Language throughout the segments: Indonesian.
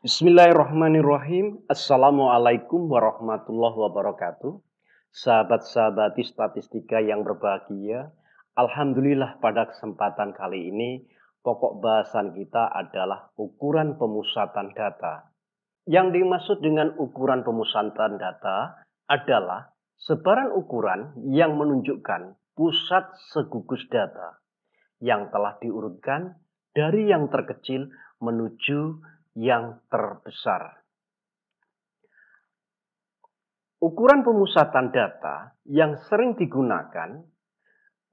Bismillahirrahmanirrahim. Assalamualaikum warahmatullahi wabarakatuh. Sahabat-sahabat statistika yang berbahagia. Alhamdulillah pada kesempatan kali ini pokok bahasan kita adalah ukuran pemusatan data. Yang dimaksud dengan ukuran pemusatan data adalah sebaran ukuran yang menunjukkan pusat segugus data yang telah diurutkan dari yang terkecil menuju yang terbesar. Ukuran pemusatan data yang sering digunakan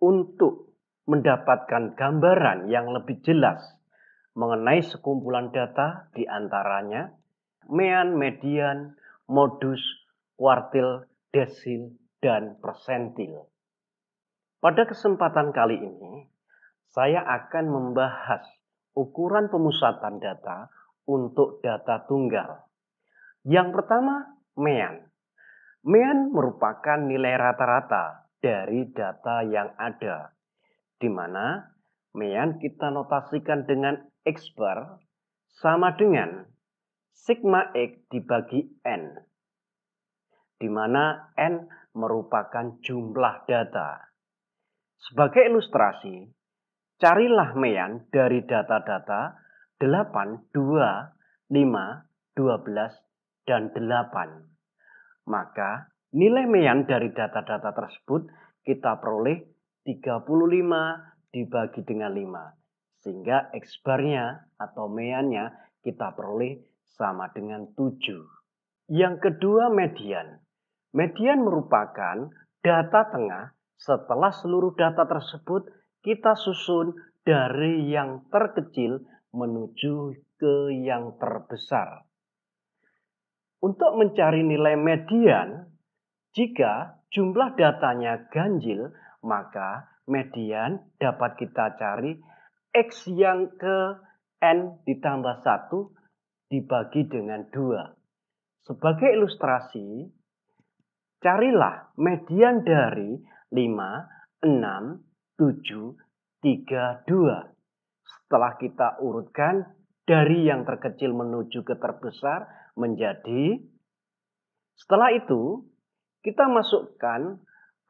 untuk mendapatkan gambaran yang lebih jelas mengenai sekumpulan data di antaranya mean, median, modus, kuartil, desil, dan persentil. Pada kesempatan kali ini, saya akan membahas ukuran pemusatan data untuk data tunggal. Yang pertama, mean. Mean merupakan nilai rata-rata dari data yang ada, di mana mean kita notasikan dengan X bar sama dengan sigma X dibagi N, di mana N merupakan jumlah data. Sebagai ilustrasi, carilah mean dari data-data 8, 2, 5, 12, dan 8. Maka nilai mean dari data-data tersebut kita peroleh 35 dibagi dengan 5. Sehingga X-barnya atau meannya kita peroleh sama dengan 7. Yang kedua, median. Median merupakan data tengah setelah seluruh data tersebut kita susun dari yang terkecil menuju ke yang terbesar. Untuk mencari nilai median, jika jumlah datanya ganjil, maka median dapat kita cari X yang ke N ditambah 1 dibagi dengan 2. Sebagai ilustrasi, carilah median dari 5, 6, 7, 3, 2. Setelah kita urutkan dari yang terkecil menuju ke terbesar menjadi, setelah itu kita masukkan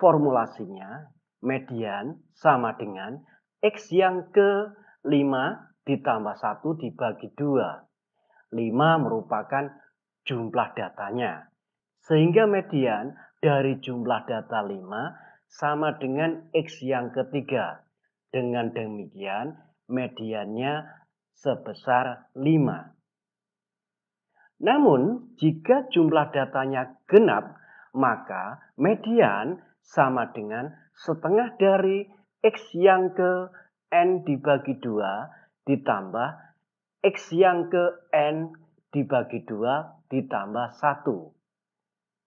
formulasinya, median sama dengan X yang ke 5 ditambah 1 dibagi 2. 5 merupakan jumlah datanya. Sehingga median dari jumlah data 5 sama dengan X yang ketiga. Dengan demikian mediannya sebesar 5. Namun jika jumlah datanya genap, maka median sama dengan setengah dari X yang ke N dibagi 2 ditambah X yang ke N dibagi 2 ditambah 1.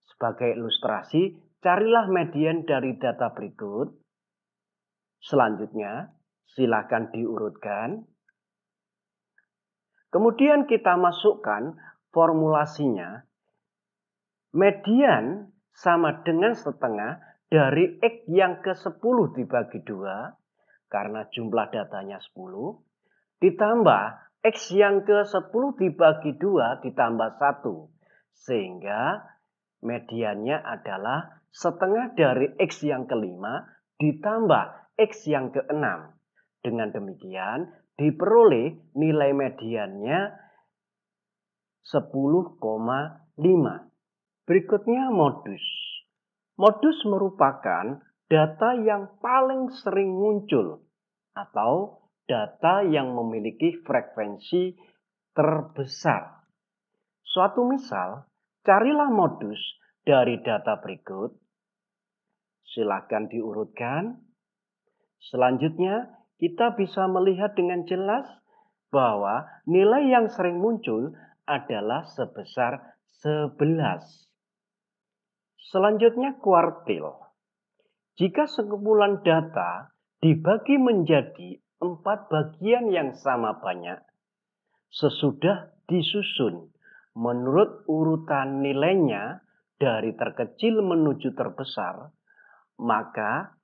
Sebagai ilustrasi, carilah median dari data berikut. Selanjutnya, silakan diurutkan. Kemudian kita masukkan formulasinya. Median sama dengan setengah dari X yang ke-10 dibagi 2, karena jumlah datanya 10, ditambah X yang ke-10 dibagi 2 ditambah 1. Sehingga mediannya adalah setengah dari X yang ke-5 ditambah X yang ke-6. Dengan demikian diperoleh nilai mediannya 10,5. Berikutnya modus. Modus merupakan data yang paling sering muncul atau data yang memiliki frekuensi terbesar. Suatu misal, carilah modus dari data berikut. Silakan diurutkan. Selanjutnya, kita bisa melihat dengan jelas bahwa nilai yang sering muncul adalah sebesar 11. Selanjutnya kuartil. Jika sekumpulan data dibagi menjadi 4 bagian yang sama banyak, sesudah disusun menurut urutan nilainya dari terkecil menuju terbesar, maka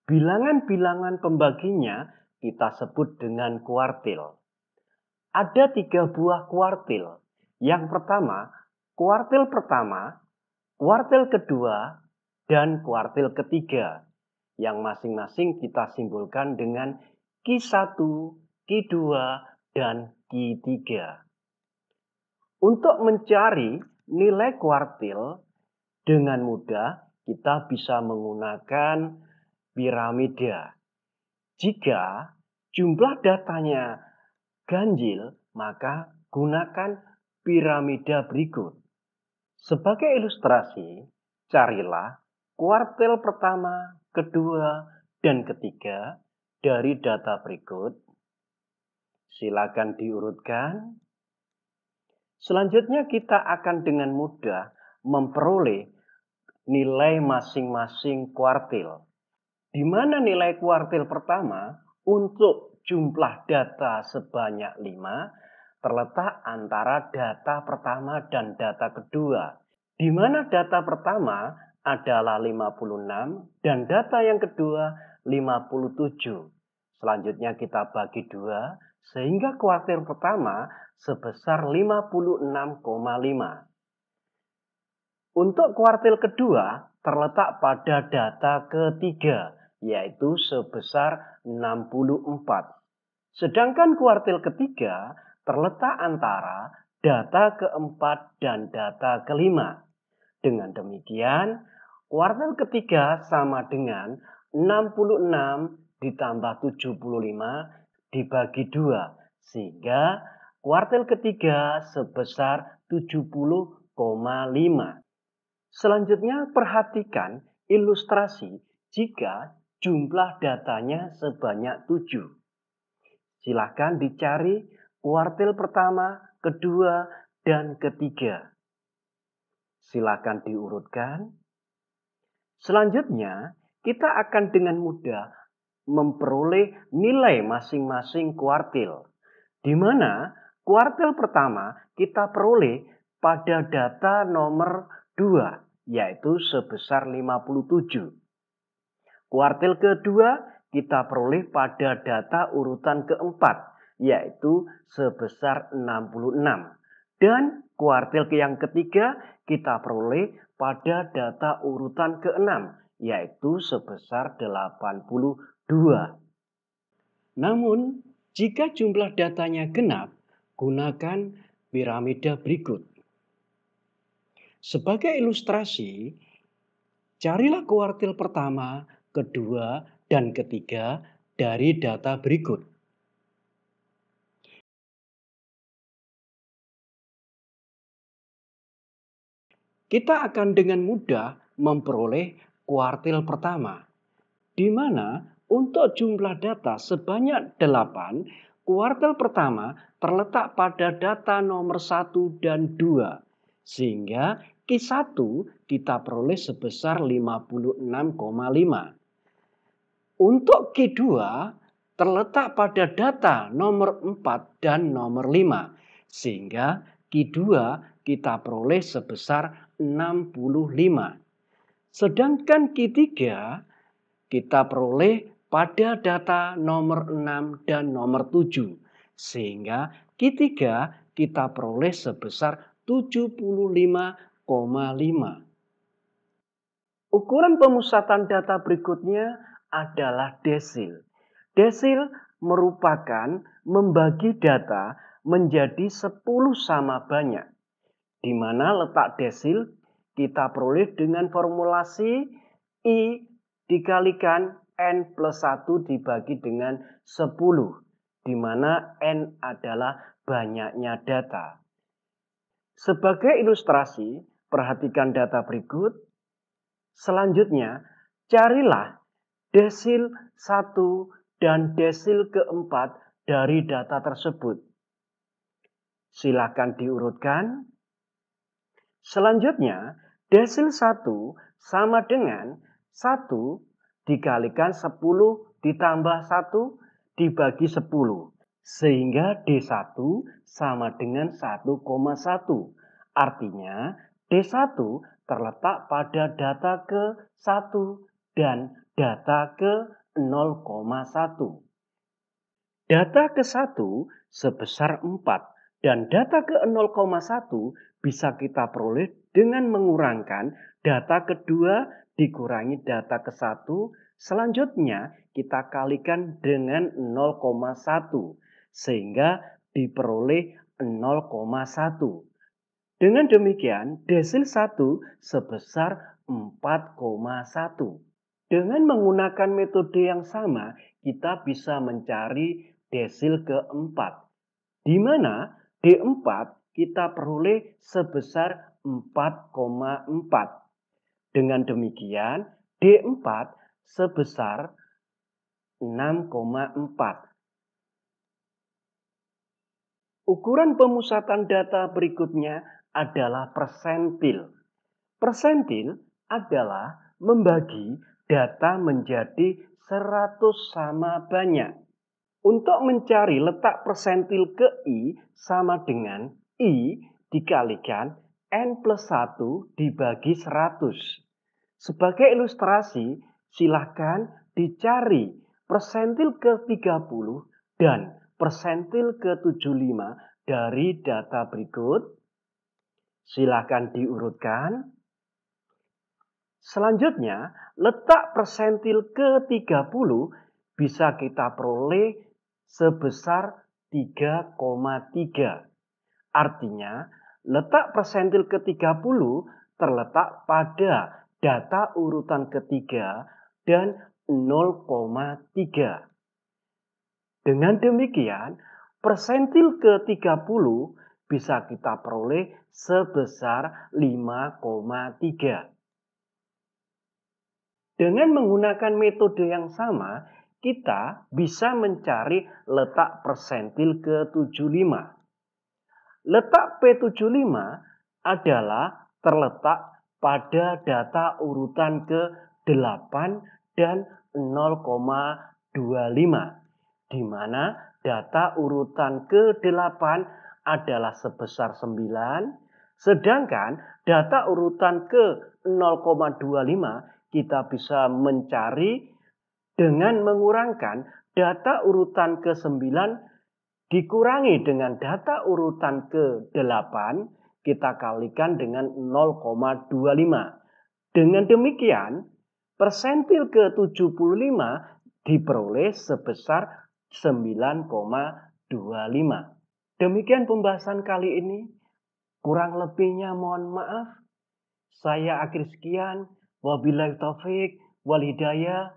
bilangan-bilangan pembaginya kita sebut dengan kuartil. Ada 3 buah kuartil Yang pertama, kuartil pertama, kuartil kedua, dan kuartil ketiga, yang masing-masing kita simbolkan dengan Q1, Q2, dan Q3. Untuk mencari nilai kuartil dengan mudah, kita bisa menggunakan piramida. Jika jumlah datanya ganjil, maka gunakan piramida berikut. Sebagai ilustrasi, carilah kuartil pertama, kedua, dan ketiga dari data berikut. Silakan diurutkan. Selanjutnya kita akan dengan mudah memperoleh nilai masing-masing kuartil. Di mana nilai kuartil pertama untuk jumlah data sebanyak 5 terletak antara data pertama dan data kedua. Di mana data pertama adalah 56 dan data yang kedua 57. Selanjutnya kita bagi 2 sehingga kuartil pertama sebesar 56,5. Untuk kuartil kedua terletak pada data ketiga, yaitu sebesar 64. Sedangkan kuartil ketiga terletak antara data keempat dan data kelima. Dengan demikian, kuartil ketiga sama dengan 66 ditambah 75 dibagi 2, sehingga kuartil ketiga sebesar 70,5. Selanjutnya perhatikan ilustrasi jika jumlah datanya sebanyak 7. Silakan dicari kuartil pertama, kedua, dan ketiga. Silakan diurutkan. Selanjutnya, kita akan dengan mudah memperoleh nilai masing-masing kuartil. Di mana kuartil pertama kita peroleh pada data nomor 2, yaitu sebesar 57. Kuartil kedua kita peroleh pada data urutan keempat, yaitu sebesar 66. Dan kuartil yang ketiga kita peroleh pada data urutan keenam, yaitu sebesar 82. Namun, jika jumlah datanya genap, gunakan piramida berikut. Sebagai ilustrasi, carilah kuartil pertama, kedua, dan ketiga dari data berikut. Kita akan dengan mudah memperoleh kuartil pertama, di mana untuk jumlah data sebanyak 8, kuartil pertama terletak pada data nomor 1 dan 2. Sehingga Q1 kita peroleh sebesar 56,5. Untuk Q2 terletak pada data nomor 4 dan nomor 5. Sehingga Q2 kita peroleh sebesar 65. Sedangkan Q3 kita peroleh pada data nomor 6 dan nomor 7. Sehingga Q3 kita peroleh sebesar 75,5. Ukuran pemusatan data berikutnya adalah desil. Desil merupakan membagi data menjadi 10 sama banyak. Di mana letak desil kita peroleh dengan formulasi I dikalikan N plus 1 dibagi dengan 10. Di mana N adalah banyaknya data. Sebagai ilustrasi, perhatikan data berikut. Selanjutnya, carilah desil 1 dan desil keempat dari data tersebut. Silakan diurutkan. Selanjutnya, desil 1 sama dengan 1 dikalikan 10 ditambah 1 dibagi 10. Sehingga D1 sama dengan 1,1. Artinya D1 terletak pada data ke-1 dan data ke-0,1. Data ke-1 sebesar 4 Dan data ke 0,1 bisa kita peroleh dengan mengurangkan data kedua dikurangi data ke 1. Selanjutnya kita kalikan dengan 0,1 sehingga diperoleh 0,1. Dengan demikian, desil 1 sebesar 4,1. Dengan menggunakan metode yang sama, kita bisa mencari desil keempat, di mana D4 kita peroleh sebesar 4,4. Dengan demikian, D4 sebesar 6,4. Ukuran pemusatan data berikutnya adalah persentil. Persentil adalah membagi data menjadi 100 sama banyak. Untuk mencari letak persentil ke I sama dengan I dikalikan N plus 1 dibagi 100. Sebagai ilustrasi, silahkan dicari persentil ke 30 dan persentil ke 75 dari data berikut. Silahkan diurutkan. Selanjutnya, letak persentil ke 30 bisa kita peroleh sebesar 3,3. Artinya, letak persentil ke 30 terletak pada data urutan ketiga dan 0,3. Dengan demikian, persentil ke 30 bisa kita peroleh sebesar 5,3. Dengan menggunakan metode yang sama, kita bisa mencari letak persentil ke-75. Letak P75 adalah terletak pada data urutan ke-8 dan 0,25, di mana data urutan ke-8 adalah sebesar 9, sedangkan data urutan ke-0,25 kita bisa mencari dengan mengurangkan data urutan ke-9 dikurangi dengan data urutan ke-8, kita kalikan dengan 0,25. Dengan demikian, persentil ke-75 diperoleh sebesar 9,25. Demikian pembahasan kali ini. Kurang lebihnya mohon maaf. Saya akhir sekian. Wabillahi taufik wal hidayah.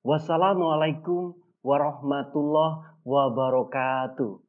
Wassalamualaikum warahmatullahi wabarakatuh.